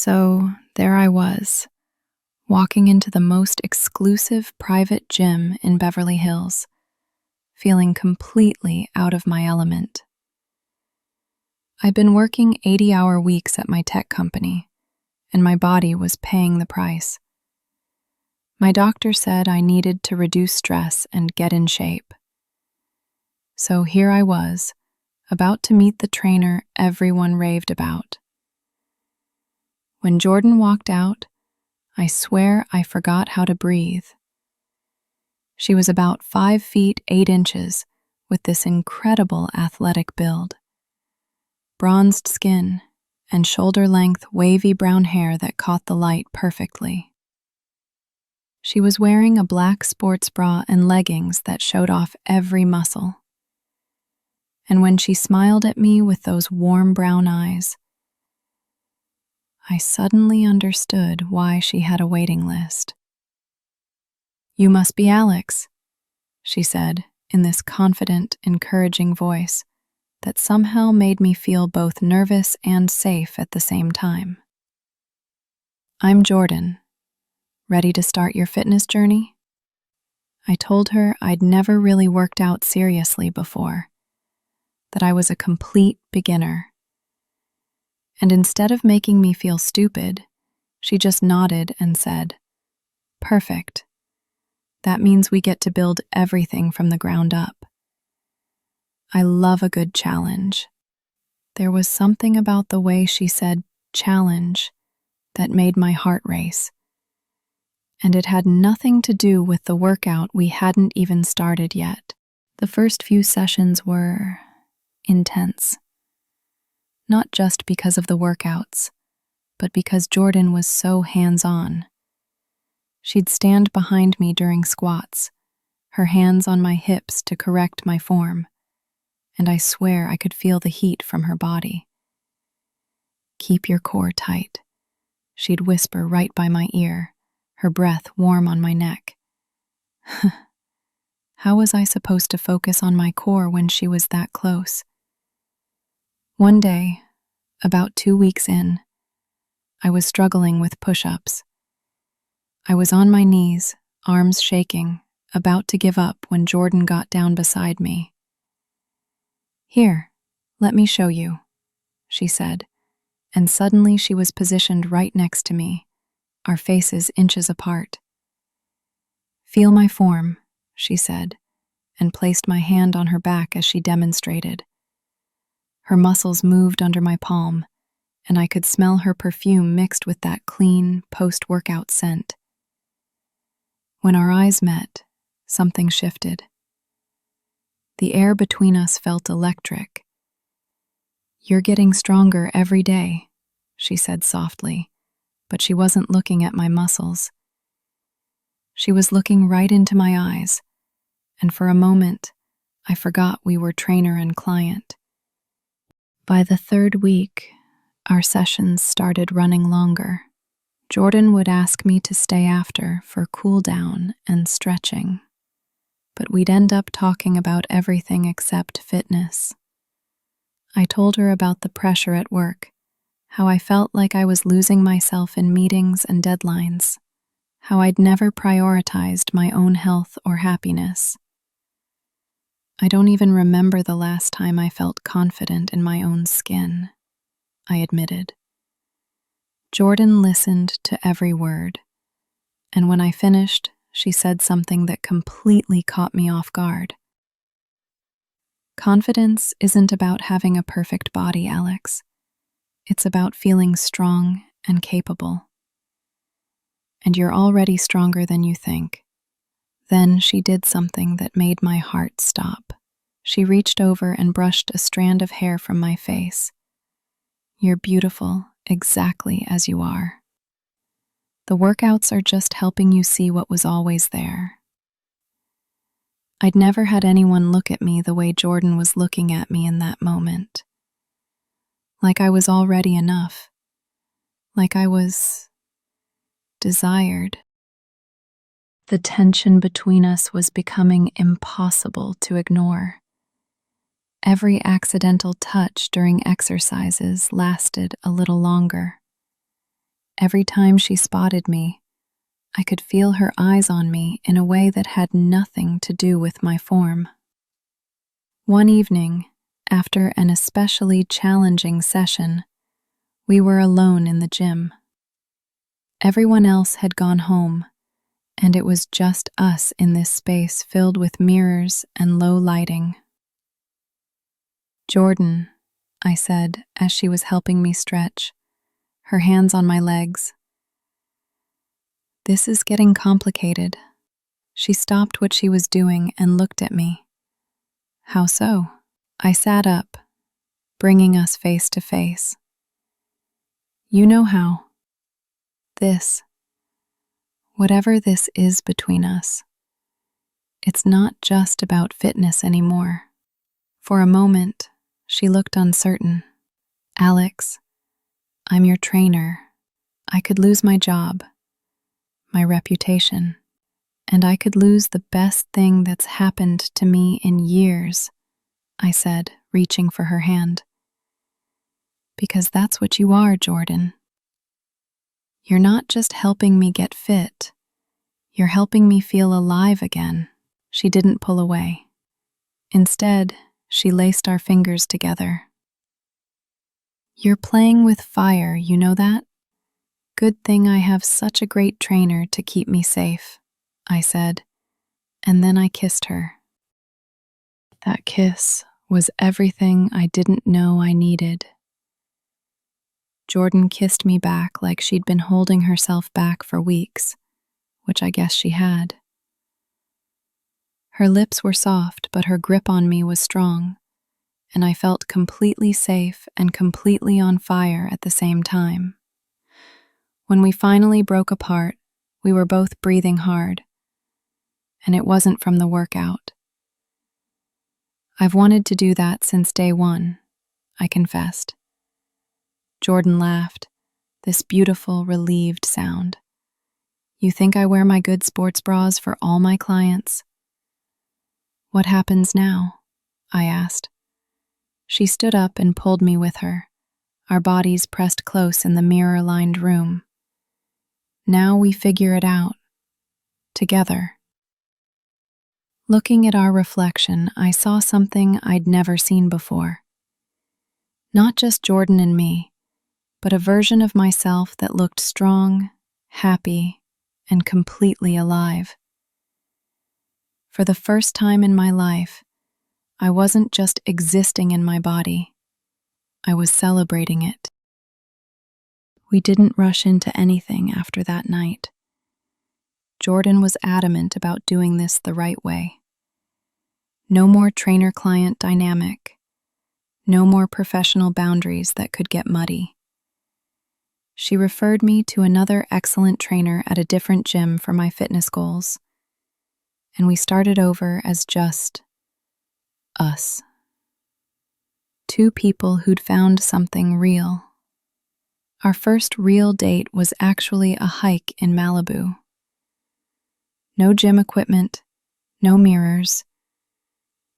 So there I was, walking into the most exclusive private gym in Beverly Hills, feeling completely out of my element. I'd been working 80-hour weeks at my tech company, and my body was paying the price. My doctor said I needed to reduce stress and get in shape. So here I was, about to meet the trainer everyone raved about. When Jordan walked out, I swear I forgot how to breathe. She was about 5 feet 8 inches with this incredible athletic build, bronzed skin, and shoulder-length wavy brown hair that caught the light perfectly. She was wearing a black sports bra and leggings that showed off every muscle. And when she smiled at me with those warm brown eyes, I suddenly understood why she had a waiting list. "You must be Alex," she said in this confident, encouraging voice that somehow made me feel both nervous and safe at the same time. "I'm Jordan. Ready to start your fitness journey?" I told her I'd never really worked out seriously before, that I was a complete beginner. And instead of making me feel stupid, she just nodded and said, "Perfect. That means we get to build everything from the ground up." I love a good challenge. There was something about the way she said challenge that made my heart race. And it had nothing to do with the workout we hadn't even started yet. The first few sessions were intense. Not just because of the workouts, but because Jordan was so hands-on. She'd stand behind me during squats, her hands on my hips to correct my form, and I swear I could feel the heat from her body. "Keep your core tight," she'd whisper right by my ear, her breath warm on my neck. How was I supposed to focus on my core when she was that close? One day, about 2 weeks in, I was struggling with push-ups. I was on my knees, arms shaking, about to give up when Jordan got down beside me. "Here, let me show you," she said, and suddenly she was positioned right next to me, our faces inches apart. "Feel my form," she said, and placed my hand on her back as she demonstrated. Her muscles moved under my palm, and I could smell her perfume mixed with that clean, post-workout scent. When our eyes met, something shifted. The air between us felt electric. "You're getting stronger every day," she said softly, but she wasn't looking at my muscles. She was looking right into my eyes, and for a moment, I forgot we were trainer and client. By the 3rd week, our sessions started running longer. Jordan would ask me to stay after for cool down and stretching, but we'd end up talking about everything except fitness. I told her about the pressure at work, how I felt like I was losing myself in meetings and deadlines, how I'd never prioritized my own health or happiness. I don't even remember the last time I felt confident in my own skin, I admitted. Jordan listened to every word, and when I finished, she said something that completely caught me off guard. "Confidence isn't about having a perfect body, Alex. It's about feeling strong and capable. And you're already stronger than you think." Then she did something that made my heart stop. She reached over and brushed a strand of hair from my face. "You're beautiful exactly as you are. The workouts are just helping you see what was always there." I'd never had anyone look at me the way Jordan was looking at me in that moment. Like I was already enough. Like I was desired. The tension between us was becoming impossible to ignore. Every accidental touch during exercises lasted a little longer. Every time she spotted me, I could feel her eyes on me in a way that had nothing to do with my form. One evening, after an especially challenging session, we were alone in the gym. Everyone else had gone home, and it was just us in this space filled with mirrors and low lighting. "Jordan," I said as she was helping me stretch, her hands on my legs. "This is getting complicated." She stopped what she was doing and looked at me. "How so?" I sat up, bringing us face to face. "You know how. This, whatever this is between us, it's not just about fitness anymore." For a moment, she looked uncertain. "Alex, I'm your trainer. I could lose my job, my reputation, and I could lose the best thing that's happened to me in years," I said, reaching for her hand. "Because that's what you are, Jordan. You're not just helping me get fit, you're helping me feel alive again." She didn't pull away. Instead, she laced our fingers together. "You're playing with fire, you know that? Good thing I have such a great trainer to keep me safe," I said, and then I kissed her. That kiss was everything I didn't know I needed. Jordan kissed me back like she'd been holding herself back for weeks, which I guess she had. Her lips were soft, but her grip on me was strong, and I felt completely safe and completely on fire at the same time. When we finally broke apart, we were both breathing hard, and it wasn't from the workout. "I've wanted to do that since day one," I confessed. Jordan laughed, this beautiful, relieved sound. "You think I wear my good sports bras for all my clients?" "What happens now?" I asked. She stood up and pulled me with her, our bodies pressed close in the mirror-lined room. "Now we figure it out. Together." Looking at our reflection, I saw something I'd never seen before. Not just Jordan and me, but a version of myself that looked strong, happy, and completely alive. For the first time in my life, I wasn't just existing in my body, I was celebrating it. We didn't rush into anything after that night. Jordan was adamant about doing this the right way. No more trainer-client dynamic, no more professional boundaries that could get muddy. She referred me to another excellent trainer at a different gym for my fitness goals, and we started over as just us. Two people who'd found something real. Our first real date was actually a hike in Malibu. No gym equipment, no mirrors,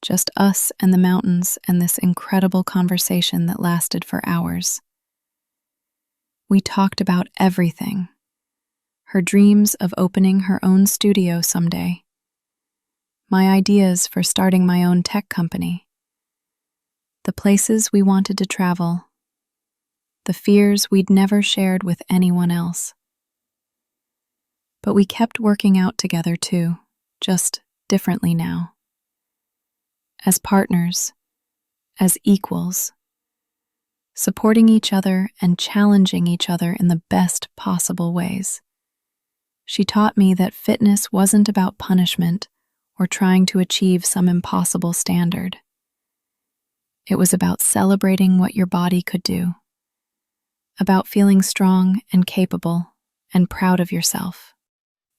just us and the mountains and this incredible conversation that lasted for hours. We talked about everything. Her dreams of opening her own studio someday. My ideas for starting my own tech company. The places we wanted to travel. The fears we'd never shared with anyone else. But we kept working out together too, just differently now. As partners, as equals, supporting each other and challenging each other in the best possible ways. She taught me that fitness wasn't about punishment or trying to achieve some impossible standard. It was about celebrating what your body could do, about feeling strong and capable and proud of yourself.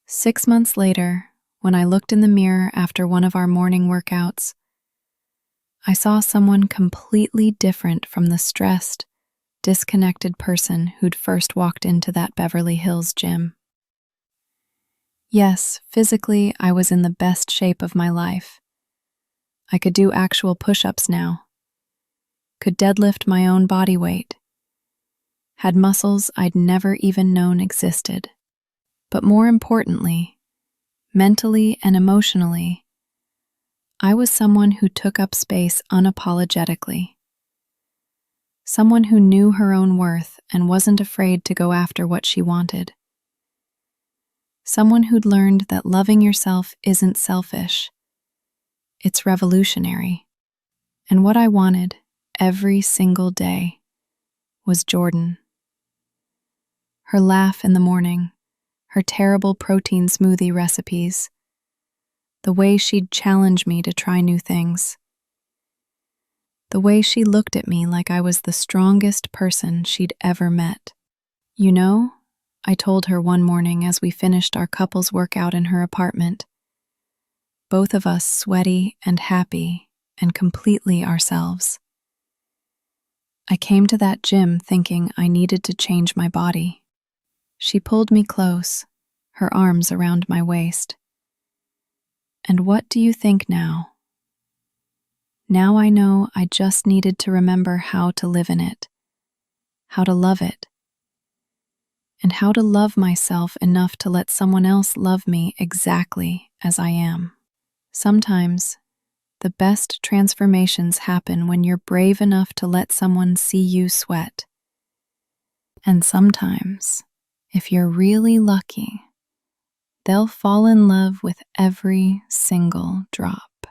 6 months later, when I looked in the mirror after one of our morning workouts, I saw someone completely different from the stressed, disconnected person who'd first walked into that Beverly Hills gym. Yes, physically, I was in the best shape of my life. I could do actual push-ups now, could deadlift my own body weight, had muscles I'd never even known existed. But more importantly, mentally and emotionally, I was someone who took up space unapologetically. Someone who knew her own worth and wasn't afraid to go after what she wanted. Someone who'd learned that loving yourself isn't selfish. It's revolutionary. And what I wanted every single day was Jordan. Her laugh in the morning, her terrible protein smoothie recipes, the way she'd challenge me to try new things, the way she looked at me like I was the strongest person she'd ever met. You know, I told her one morning as we finished our couples workout in her apartment, both of us sweaty and happy and completely ourselves. I came to that gym thinking I needed to change my body. She pulled me close, her arms around my waist. And what do you think now? Now I know I just needed to remember how to live in it, how to love it, and how to love myself enough to let someone else love me exactly as I am. Sometimes, the best transformations happen when you're brave enough to let someone see you sweat. And sometimes, if you're really lucky, they'll fall in love with every single drop.